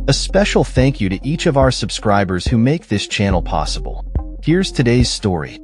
A special thank you to each of our subscribers who make this channel possible. Here's today's story.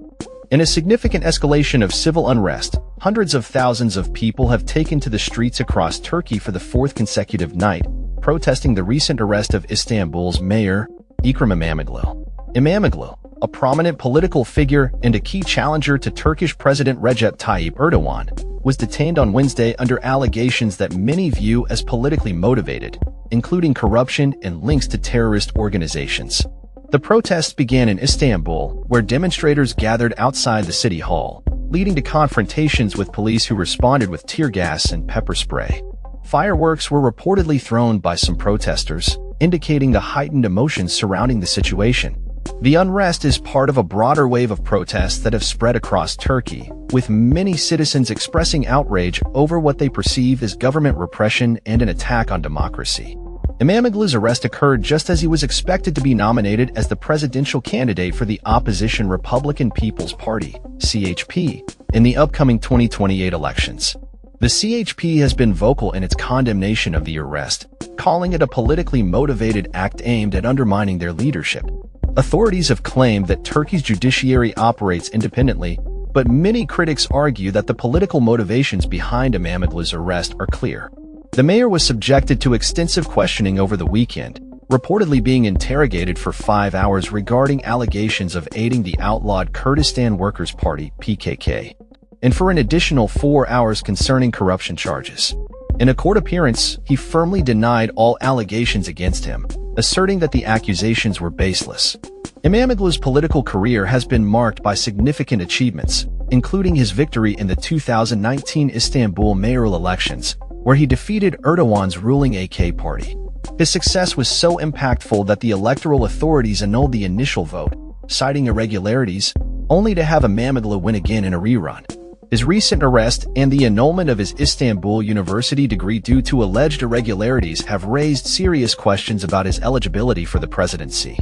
In a significant escalation of civil unrest, hundreds of thousands of people have taken to the streets across Turkey for the fourth consecutive night, protesting the recent arrest of Istanbul's mayor, Ekrem Imamoglu. Imamoglu, a prominent political figure and a key challenger to Turkish President Recep Tayyip Erdogan, was detained on Wednesday under allegations that many view as politically motivated, including corruption and links to terrorist organizations. The protests began in Istanbul, where demonstrators gathered outside the city hall, leading to confrontations with police who responded with tear gas and pepper spray. Fireworks were reportedly thrown by some protesters, indicating the heightened emotions surrounding the situation. The unrest is part of a broader wave of protests that have spread across Turkey, with many citizens expressing outrage over what they perceive as government repression and an attack on democracy. Imamoglu's arrest occurred just as he was expected to be nominated as the presidential candidate for the opposition Republican People's Party, CHP, in the upcoming 2028 elections. The CHP has been vocal in its condemnation of the arrest, calling it a politically motivated act aimed at undermining their leadership. Authorities have claimed that Turkey's judiciary operates independently, but many critics argue that the political motivations behind Imamoglu's arrest are clear. The mayor was subjected to extensive questioning over the weekend, reportedly being interrogated for 5 hours regarding allegations of aiding the outlawed Kurdistan Workers' Party (PKK), and for an additional 4 hours concerning corruption charges. In a court appearance, he firmly denied all allegations against him, asserting that the accusations were baseless. Imamoglu's political career has been marked by significant achievements, including his victory in the 2019 Istanbul mayoral elections, where he defeated Erdogan's ruling AK party. His success was so impactful that the electoral authorities annulled the initial vote, citing irregularities, only to have Imamoglu win again in a rerun. His recent arrest and the annulment of his Istanbul University degree due to alleged irregularities have raised serious questions about his eligibility for the presidency.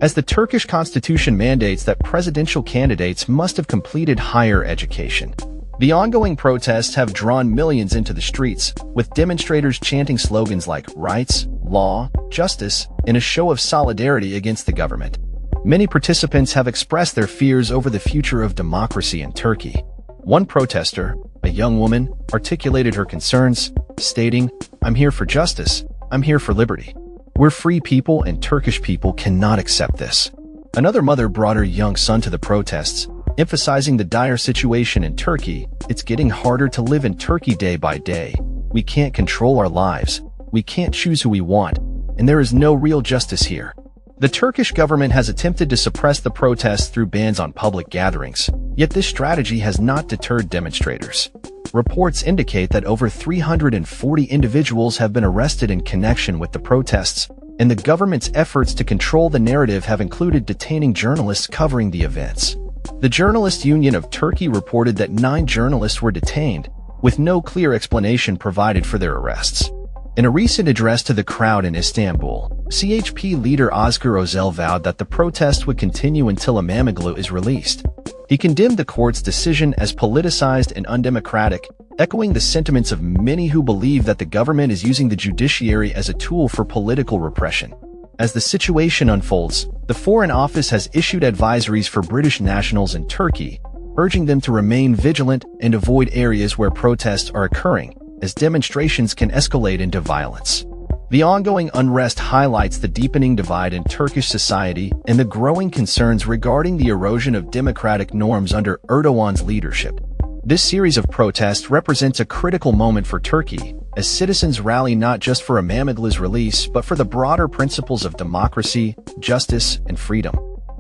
As the Turkish constitution mandates that presidential candidates must have completed higher education. The ongoing protests have drawn millions into the streets, with demonstrators chanting slogans like rights, law, justice, in a show of solidarity against the government. Many participants have expressed their fears over the future of democracy in Turkey. One protester, a young woman, articulated her concerns, stating, "I'm here for justice, I'm here for liberty. We're free people and Turkish people cannot accept this." Another mother brought her young son to the protests, emphasizing the dire situation in Turkey. "It's getting harder to live in Turkey day by day. We can't control our lives, we can't choose who we want, and there is no real justice here." The Turkish government has attempted to suppress the protests through bans on public gatherings, yet this strategy has not deterred demonstrators. Reports indicate that over 340 individuals have been arrested in connection with the protests, and the government's efforts to control the narrative have included detaining journalists covering the events. The Journalist Union of Turkey reported that 9 journalists were detained, with no clear explanation provided for their arrests. In a recent address to the crowd in Istanbul, CHP leader Özgür Özel vowed that the protest would continue until Imamoglu is released. He condemned the court's decision as politicized and undemocratic, echoing the sentiments of many who believe that the government is using the judiciary as a tool for political repression. As the situation unfolds, the Foreign Office has issued advisories for British nationals in Turkey, urging them to remain vigilant and avoid areas where protests are occurring, as demonstrations can escalate into violence. The ongoing unrest highlights the deepening divide in Turkish society and the growing concerns regarding the erosion of democratic norms under Erdogan's leadership. This series of protests represents a critical moment for Turkey, as citizens rally not just for Imamoglu's release but for the broader principles of democracy, justice, and freedom.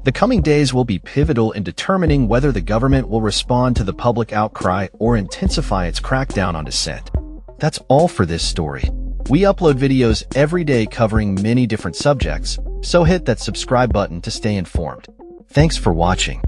The coming days will be pivotal in determining whether the government will respond to the public outcry or intensify its crackdown on dissent. That's all for this story. We upload videos every day covering many different subjects, so hit that subscribe button to stay informed. Thanks for watching.